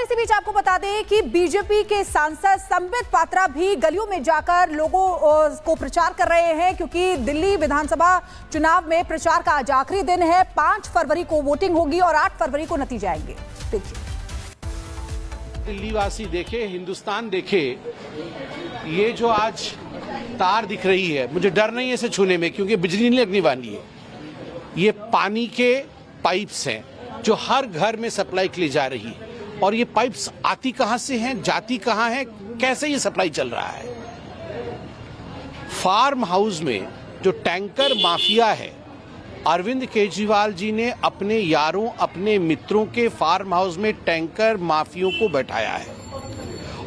इसी बीच आपको बता दें कि बीजेपी के सांसद संबित पात्रा भी गलियों में जाकर लोगों को प्रचार कर रहे हैं, क्योंकि दिल्ली विधानसभा चुनाव में प्रचार का आज आखिरी दिन है। 5 फरवरी को वोटिंग होगी और 8 फरवरी को नतीजे आएंगे। देखिए, दिल्ली वासी देखे, हिंदुस्तान देखे, ये जो आज तार दिख रही है, मुझे डर नहीं है इसे छूने में, क्योंकि बिजली नहीं लगने वाली है। ये पानी के पाइप्स हैं जो हर घर में सप्लाई के लिए जा रही है, और ये पाइप्स आती कहां से हैं, जाती कहां है, कैसे ये सप्लाई चल रहा है। फार्म हाउस में जो टैंकर माफिया है, अरविंद केजरीवाल जी ने अपने यारों, अपने मित्रों के फार्म हाउस में टैंकर माफियों को बैठाया है,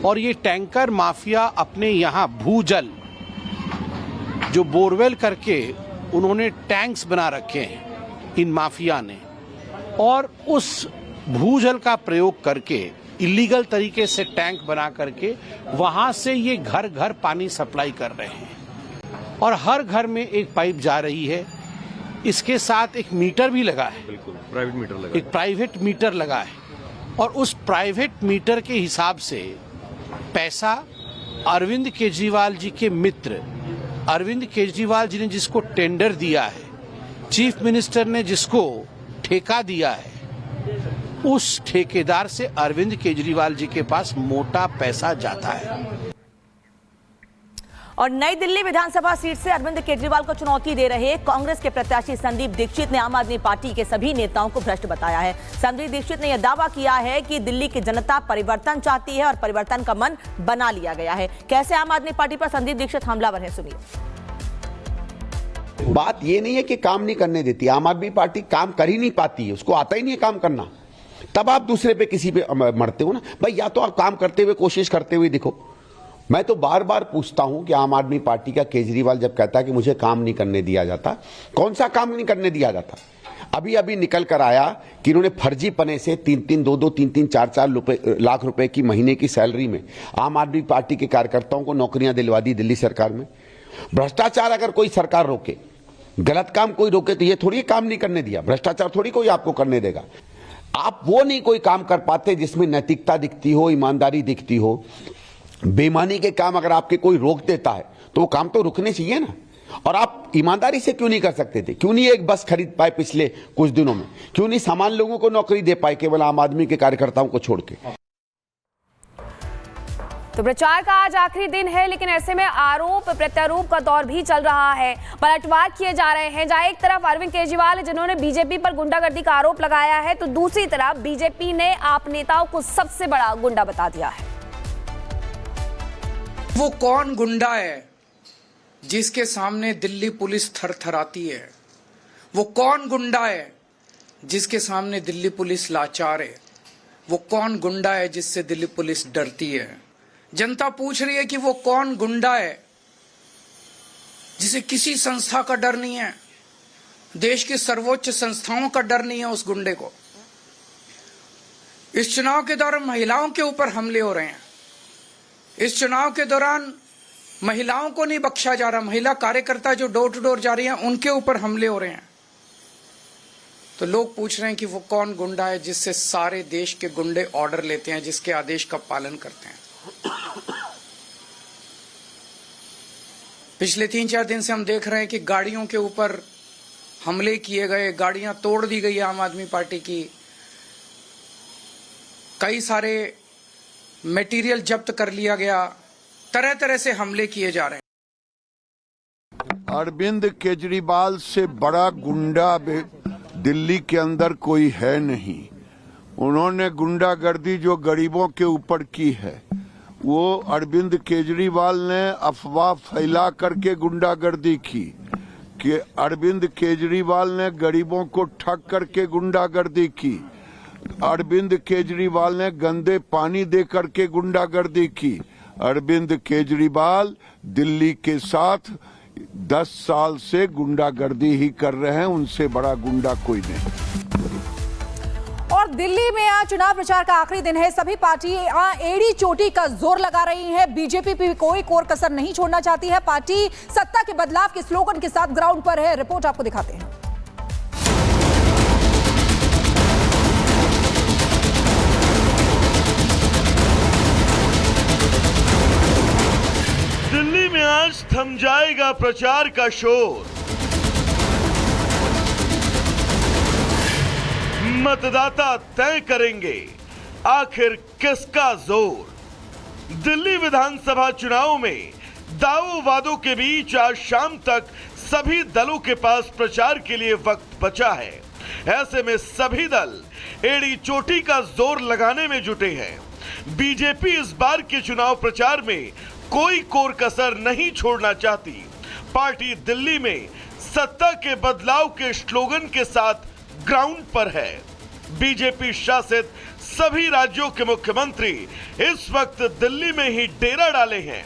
और ये टैंकर माफिया अपने यहां भूजल जो बोरवेल करके उन्होंने टैंक्स बना रखे हैं इन माफिया ने, और उस भूजल का प्रयोग करके इलीगल तरीके से टैंक बना करके वहां से ये घर घर पानी सप्लाई कर रहे हैं, और हर घर में एक पाइप जा रही है। इसके साथ एक मीटर भी लगा है, बिल्कुल प्राइवेट मीटर लगा है। एक प्राइवेट मीटर लगा है, और उस प्राइवेट मीटर के हिसाब से पैसा अरविंद केजरीवाल जी के मित्र, अरविंद केजरीवाल जी ने जिसको टेंडर दिया है, चीफ मिनिस्टर ने जिसको ठेका दिया है, उस ठेकेदार से अरविंद केजरीवाल जी के पास मोटा पैसा जाता है। और नई दिल्ली विधानसभा सीट से अरविंद केजरीवाल को चुनौती दे रहे कांग्रेस के प्रत्याशी संदीप दीक्षित ने आम आदमी पार्टी के सभी नेताओं को भ्रष्ट बताया है। संदीप दीक्षित ने यह दावा किया है कि दिल्ली की जनता परिवर्तन चाहती है और परिवर्तन का मन बना लिया गया है। कैसे आम आदमी पार्टी पर संदीप दीक्षित हमलावर है, सुनिए। बात ये नहीं है कि काम नहीं करने देती, आम आदमी पार्टी काम कर ही नहीं पाती है, उसको आता ही नहीं है काम करना। तब आप दूसरे पे किसी पे मरते हो ना भाई, या तो आप काम करते हुए, कोशिश करते हुए दिखो। मैं तो बार बार पूछता हूं कि आम आदमी पार्टी का केजरीवाल जब कहता है कि मुझे काम नहीं करने दिया जाता, कौन सा काम नहीं करने दिया जाता? अभी अभी निकल कर आया कि इन्होंने फर्जी पने से 3-4 लाख रुपए की महीने की सैलरी में आम आदमी पार्टी के कार्यकर्ताओं को नौकरियां दिलवा दी दिल्ली सरकार में। भ्रष्टाचार अगर कोई सरकार रोके, गलत काम कोई रोके, तो ये थोड़ी काम नहीं करने दिया। भ्रष्टाचार थोड़ी कोई आपको करने देगा। आप वो नहीं कोई काम कर पाते जिसमें नैतिकता दिखती हो, ईमानदारी दिखती हो। बेईमानी के काम अगर आपके कोई रोक देता है तो वो काम तो रुकने चाहिए ना। और आप ईमानदारी से क्यों नहीं कर सकते थे? क्यों नहीं एक बस खरीद पाए पिछले कुछ दिनों में? क्यों नहीं सामान्य लोगों को नौकरी दे पाए, केवल आम आदमी के कार्यकर्ताओं को छोड़ के? तो प्रचार का आज आखिरी दिन है, लेकिन ऐसे में आरोप प्रत्यारोप का दौर भी चल रहा है। पलटवार किए जा रहे हैं, जहां एक तरफ अरविंद केजरीवाल जिन्होंने बीजेपी पर गुंडागर्दी का आरोप लगाया है, तो दूसरी तरफ बीजेपी ने आप नेताओं को सबसे बड़ा गुंडा बता दिया है। वो कौन गुंडा है जिसके सामने दिल्ली पुलिस थरथराती है? वो कौन गुंडा है जिसके सामने दिल्ली पुलिस लाचार है? वो कौन गुंडा है जिससे दिल्ली पुलिस डरती है? जनता पूछ रही है कि वो कौन गुंडा है जिसे किसी संस्था का डर नहीं है, देश की सर्वोच्च संस्थाओं का डर नहीं है उस गुंडे को। इस चुनाव के दौरान महिलाओं के ऊपर हमले हो रहे हैं। इस चुनाव के दौरान महिलाओं को नहीं बख्शा जा रहा। महिला कार्यकर्ता जो डोर टू डोर जा रही हैं, उनके ऊपर हमले हो रहे हैं। तो लोग पूछ रहे हैं कि वो कौन गुंडा है जिससे सारे देश के गुंडे ऑर्डर लेते हैं, जिसके आदेश का पालन करते हैं। पिछले 3-4 दिन से हम देख रहे हैं कि गाड़ियों के ऊपर हमले किए गए, गाड़ियां तोड़ दी गई आम आदमी पार्टी की, कई सारे मटेरियल जब्त कर लिया गया, तरह तरह से हमले किए जा रहे हैं। अरविंद केजरीवाल से बड़ा गुंडा दिल्ली के अंदर कोई है नहीं। उन्होंने गुंडागर्दी जो गरीबों के ऊपर की है, वो अरविंद केजरीवाल ने अफवाह फैला करके गुंडागर्दी की कि अरविंद केजरीवाल ने गरीबों को ठग करके गुंडागर्दी की। अरविंद केजरीवाल ने गंदे पानी दे करके गुंडागर्दी की। अरविंद केजरीवाल दिल्ली के साथ 10 साल से गुंडागर्दी ही कर रहे हैं, उनसे बड़ा गुंडा कोई नहीं। और दिल्ली में आज चुनाव प्रचार का आखिरी दिन है। सभी पार्टियां एड़ी चोटी का जोर लगा रही हैं। बीजेपी भी कोई कोर कसर नहीं छोड़ना चाहती है। पार्टी सत्ता के बदलाव के स्लोगन के साथ ग्राउंड पर है। रिपोर्ट आपको दिखाते हैं। आज थम जाएगा प्रचार का शोर, मतदाता तय करेंगे आखिर किसका जोर। दिल्ली विधानसभा चुनाव में दावों वादों के बीच आज शाम तक सभी दलों के पास प्रचार के लिए वक्त बचा है। ऐसे में सभी दल एड़ी चोटी का जोर लगाने में जुटे हैं। बीजेपी इस बार के चुनाव प्रचार में कोई कोर कसर नहीं छोड़ना चाहती। पार्टी दिल्ली में सत्ता के बदलाव के स्लोगन के साथ ग्राउंड पर है। बीजेपी शासित सभी राज्यों के मुख्यमंत्री इस वक्त दिल्ली में ही डेरा डाले हैं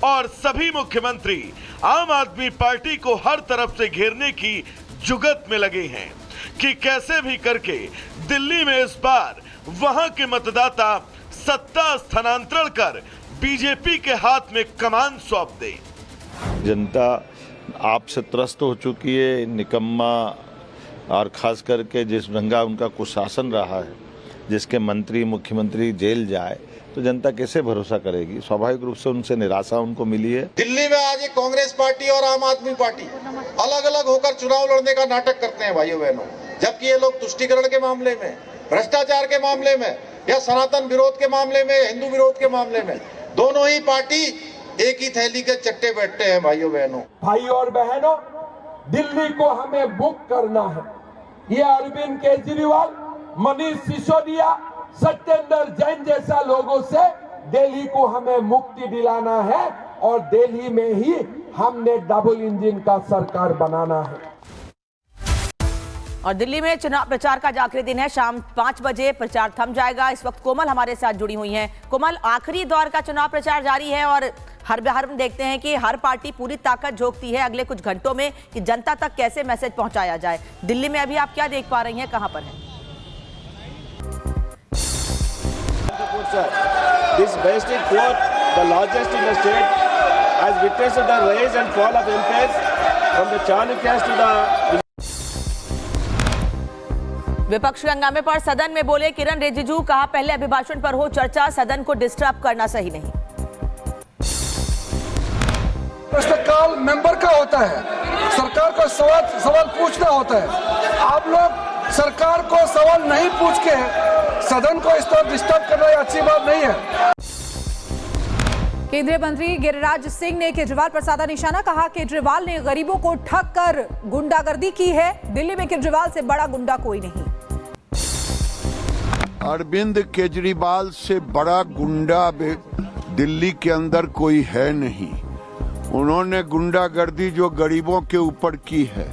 और सभी मुख्यमंत्री आम आदमी पार्टी को हर तरफ से घेरने की जुगत में लगे हैं कि कैसे भी करके दिल्ली में इस बार वहां के मतदाता सत्ता स्थानांतरण कर बीजेपी के हाथ में कमान सौंप दे। जनता आपसे त्रस्त हो चुकी है, निकम्मा और खास करके जिस ढंगा उनका कुशासन रहा है, जिसके मंत्री मुख्यमंत्री जेल जाए तो जनता कैसे भरोसा करेगी। स्वाभाविक रूप से उनसे निराशा उनको मिली है। दिल्ली में आज एक कांग्रेस पार्टी और आम आदमी पार्टी अलग अलग होकर चुनाव लड़ने का नाटक करते हैं भाइयों बहनों, जबकि ये लोग तुष्टीकरण के मामले में, भ्रष्टाचार के मामले में या सनातन विरोध के मामले में, हिंदू विरोध के मामले में दोनों ही पार्टी एक ही थैली के चट्टे बैठते हैं। भाइयों बहनों, भाई और बहनों, दिल्ली को हमें बुक करना है। ये अरविंद केजरीवाल, मनीष सिसोदिया, सत्येंद्र जैन जैसा लोगों से दिल्ली को हमें मुक्ति दिलाना है और दिल्ली में ही हमने डबल इंजन का सरकार बनाना है। और दिल्ली में चुनाव प्रचार का आज आखिरी दिन है। शाम 5 बजे प्रचार थम जाएगा। इस वक्त कोमल हमारे साथ जुड़ी हुई हैं। कोमल, आखिरी दौर का चुनाव प्रचार जारी है और हर बार हम देखते हैं कि हर पार्टी पूरी ताकत झोंकती है अगले कुछ घंटों में कि जनता तक कैसे मैसेज पहुंचाया जाए। दिल्ली में अभी आप क्या देख पा रही हैं, कहां पर है? This wasted court, the largest in the state, has witnessed the rise and fall of MPs from the Chalukyas to the. विपक्षी हंगामे पर सदन में बोले किरण रिजिजू, कहा पहले अभिभाषण पर हो चर्चा, सदन को डिस्टर्ब करना सही नहीं। प्रश्नकाल मेंबर का होता है, सरकार को सवाल पूछना होता है। आप लोग सरकार को सवाल नहीं पूछ के सदन को इस तरह डिस्टर्ब करना अच्छी बात नहीं है। केंद्रीय मंत्री गिरिराज सिंह ने केजरीवाल पर साधा निशाना, कहा केजरीवाल ने गरीबों को ठग कर गुंडागर्दी की है। दिल्ली में केजरीवाल से बड़ा गुंडा कोई नहीं। अरविंद केजरीवाल से बड़ा गुंडा दिल्ली के अंदर कोई है नहीं। उन्होंने गुंडागर्दी जो गरीबों के ऊपर की है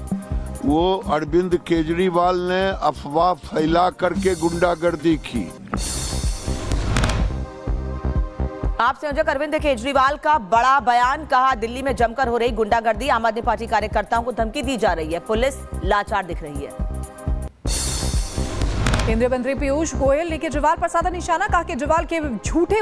वो अरविंद केजरीवाल ने अफवाह फैला करके गुंडागर्दी की। आप संयोजक अरविंद केजरीवाल का बड़ा बयान, कहा दिल्ली में जमकर हो रही गुंडागर्दी, आम आदमी पार्टी कार्यकर्ताओं को धमकी दी जा रही है, पुलिस लाचार दिख रही है। केंद्रीय मंत्री पीयूष गोयल ने केजरीवाल पर साधा निशाना, कहा केजरीवाल के झूठे